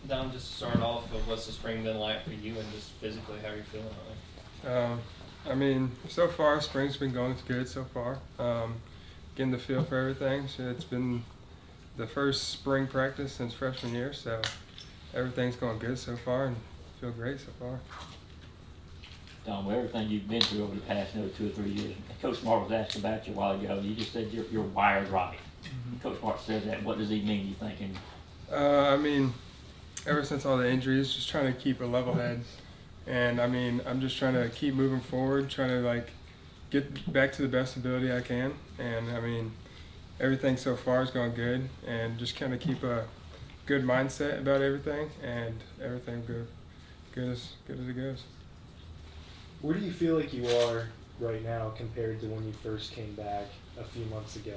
Dom, just to start off, what's the spring been like for you, and just physically, how are you feeling on it? I mean, so far spring's been going good so far. Getting the feel for everything. So it's been the first spring practice since freshman year, so everything's going good so far and feel great so far. Dom, with everything you've been through over the past 2 or 3 years, Coach Smart was asked about you a while ago. You just said you're wired right. Mm-hmm. Coach Smart says that. What does he mean, you think? I mean, ever since all the injuries, just trying to keep a level head. And I mean, I'm just trying to keep moving forward, trying to like get back to the best ability I can. And I mean, everything so far is going good, and just kind of keep a good mindset about everything, and everything good as it goes. Where do you feel like you are right now compared to when you first came back a few months ago,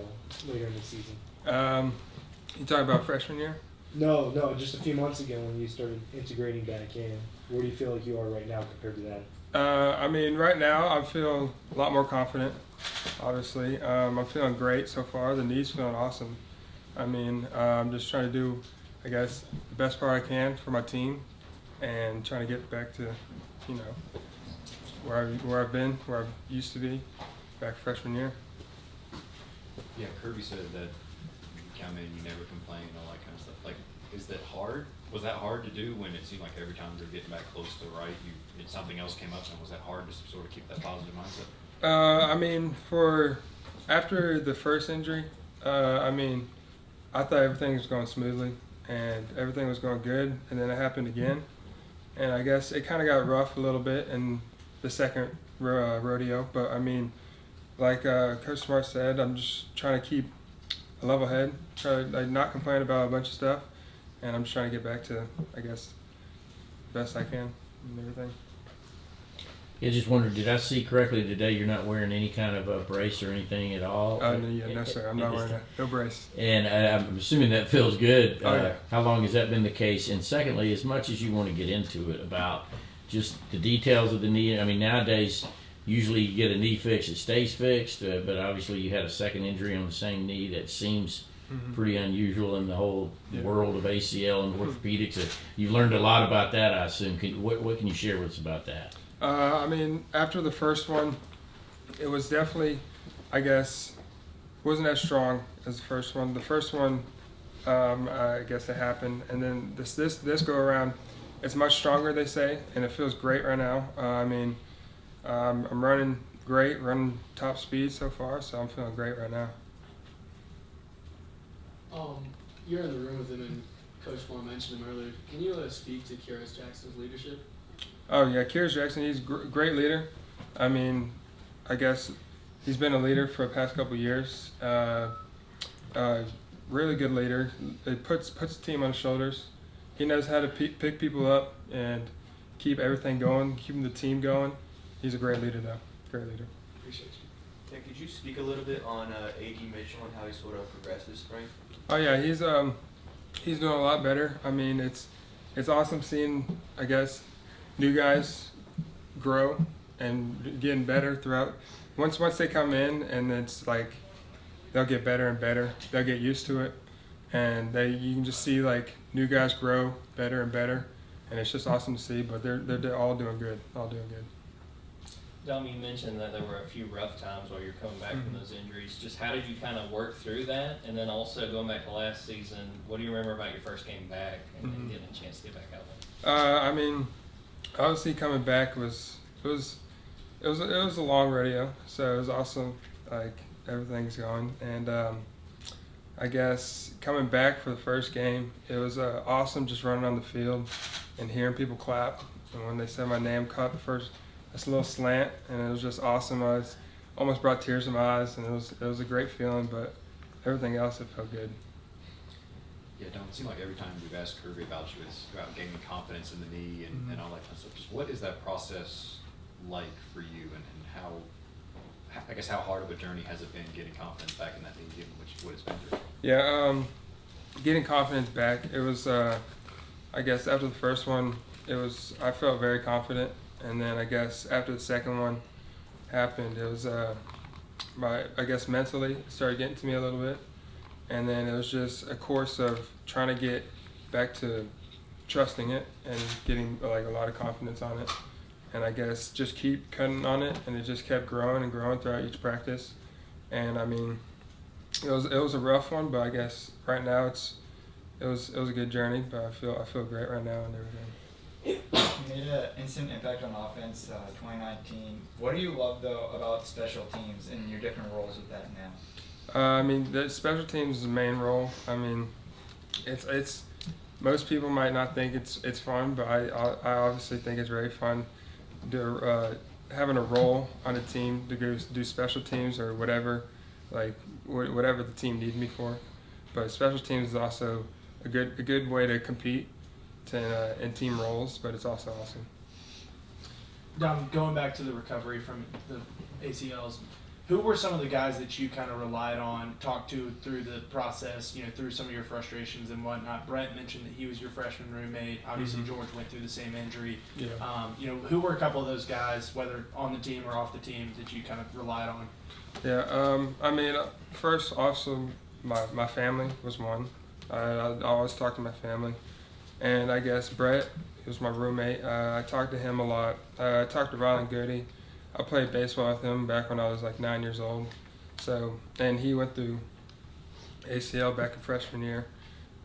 later in the season? You talking about freshman year? No, just a few months ago when you started integrating back in. Where do you feel like you are right now compared to that? I mean, right now I feel a lot more confident, obviously. I'm feeling great so far. The knee's feeling awesome. I mean, I'm just trying to do, I guess, the best part I can for my team, and trying to get back to, you know, where I've been, where I used to be back freshman year. Yeah, Kirby said that you come in, you never complain, all that kind of stuff. Like, is that hard? Was that hard to do when it seemed like every time you're getting back close to the right, something else came up, and was that hard to sort of keep that positive mindset? I mean, after the first injury, I mean, I thought everything was going smoothly and everything was going good, and then it happened again, and I guess it kind of got rough a little bit in the second rodeo. But I mean, like Coach Smart said, I'm just trying to keep a level head, try to not complain about a bunch of stuff, and I'm just trying to get back to, I guess, the best I can and everything. I just wondered, did I see correctly today you're not wearing any kind of a brace or anything at all? No, sir. I'm not wearing no brace. And I'm assuming that feels good. Yeah. How long has that been the case? And secondly, as much as you want to get into it about just the details of the knee, I mean, nowadays, usually you get a knee fix, it stays fixed, but obviously you had a second injury on the same knee that seems pretty unusual in the whole world of ACL and orthopedics. You've learned a lot about that, I assume. What can you share with us about that? I mean, after the first one, it was definitely, I guess, wasn't as strong as the first one. The first one, I guess it happened, and then this go around, it's much stronger, they say, and it feels great right now. I mean, I'm running great, running top speed so far, so I'm feeling great right now. You're in the room with him, and Coach Moore mentioned him earlier. Can you speak to Kyrus Jackson's leadership? Oh yeah, Kyrus Jackson, he's a great leader. I mean, I guess he's been a leader for the past couple of years. Really good leader. It puts the team on his shoulders. He knows how to pick people up and keep everything going, keeping the team going. He's a great leader, though. Great leader. Appreciate you. Yeah, could you speak a little bit on A.D. Mitchell and how he sort of progressed this spring? Oh yeah, he's doing a lot better. I mean, it's awesome seeing, I guess, new guys grow and getting better throughout. Once they come in, and it's like they'll get better and better. They'll get used to it, and you can just see like new guys grow better and better, and it's just awesome to see. But they're all doing good. All doing good. Dom, you mentioned that there were a few rough times while you're coming back from those injuries. Just how did you kind of work through that? And then also going back to last season, what do you remember about your first game back and getting a chance to get back out there? I mean, obviously coming back was a long rodeo, so it was awesome. Like everything's going, and I guess coming back for the first game, it was awesome just running on the field and hearing people clap. And when they said my name, caught the first. That's a little slant, and it was just awesome. I almost brought tears in my eyes, and it was a great feeling. But everything else, it felt good. Yeah, Dom, it seemed like every time we've asked Kirby about you, it's about gaining confidence in the knee and all that kind of stuff. Just what is that process like for you, and how hard of a journey has it been getting confidence back in that knee, given what it's been through? Yeah, getting confidence back. It was, I guess, after the first one, I felt very confident. And then I guess after the second one happened, it was I guess mentally it started getting to me a little bit. And then it was just a course of trying to trusting it and getting like a lot of confidence on it. And I guess just keep cutting on it, and it just kept growing and growing throughout each practice. And I mean, it was a rough one, but I guess right now it was a good journey. But I feel great right now and everything. You made an instant impact on offense, 2019. What do you love though about special teams and your different roles with that now? I mean, the special teams is the main role. I mean, it's most people might not think it's fun, but I obviously think it's very fun. Having a role on a team to go do special teams or whatever, like whatever the team needs me for. But special teams is also a good way to compete in team roles, but it's also awesome. Going back to the recovery from the ACLs, who were some of the guys that you kind of relied on, talked to through the process, through some of your frustrations and whatnot? Brett mentioned that he was your freshman roommate. Obviously, George went through the same injury. Yeah. Who were a couple of those guys, whether on the team or off the team, that you kind of relied on? Yeah. I mean, first, also, my family was one. I always talk to my family. And I guess Brett, he was my roommate. I talked to him a lot. I talked to Rylan Goody. I played baseball with him back when I was like 9 years old. So, and he went through ACL back in freshman year.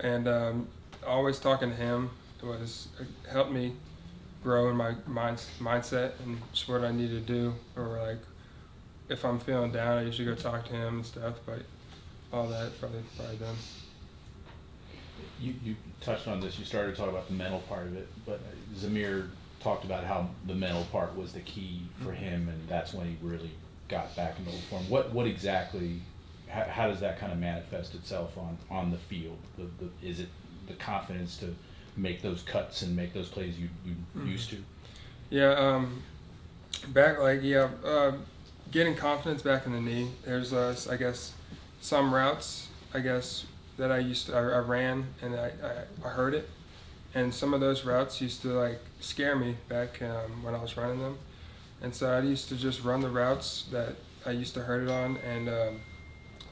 And always talking to him helped me grow in my mindset and just what I need to do. Or like, if I'm feeling down, I usually go talk to him and stuff. But all that probably them. You touched on this. You started to talk about the mental part of it, but Zamir talked about how the mental part was the key for him, and that's when he really got back into form. What exactly? How does that kind of manifest itself on the field? Is it the confidence to make those cuts and make those plays you used to? Yeah. Getting confidence back in the knee. There's I guess some routes that I ran and I heard it, and some of those routes used to like scare me back when I was running them, and so I used to just run the routes that I used to hurt it on, and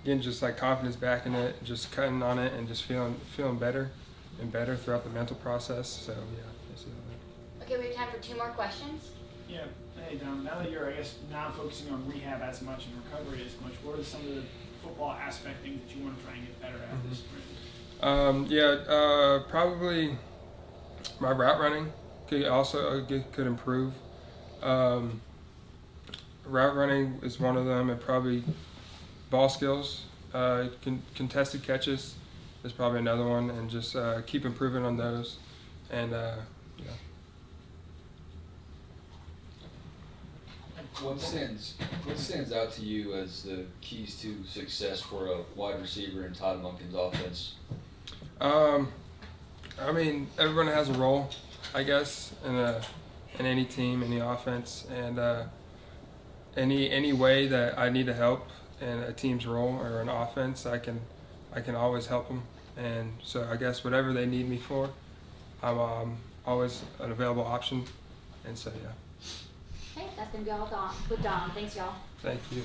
getting just like confidence back in it, just cutting on it, and just feeling better and better throughout the mental process. So yeah, basically that. Okay, we have time for 2 more questions. Yeah. Hey, Dom, now that you're, not focusing on rehab as much and recovery as much, what are some of the football aspect things that you want to try and get better at this spring? Probably my route running could improve. Route running is one of them, and probably ball skills, contested catches is probably another one, and just keep improving on those. And What stands out to you as the keys to success for a wide receiver in Todd Monken's offense? I mean, everyone has a role, I guess, in any team, any offense, and any way that I need to help in a team's role or an offense, I can always help them. And so I guess whatever they need me for, I'm always an available option. And so yeah. Okay, that's gonna be all with Dom. Thanks, y'all. Thank you.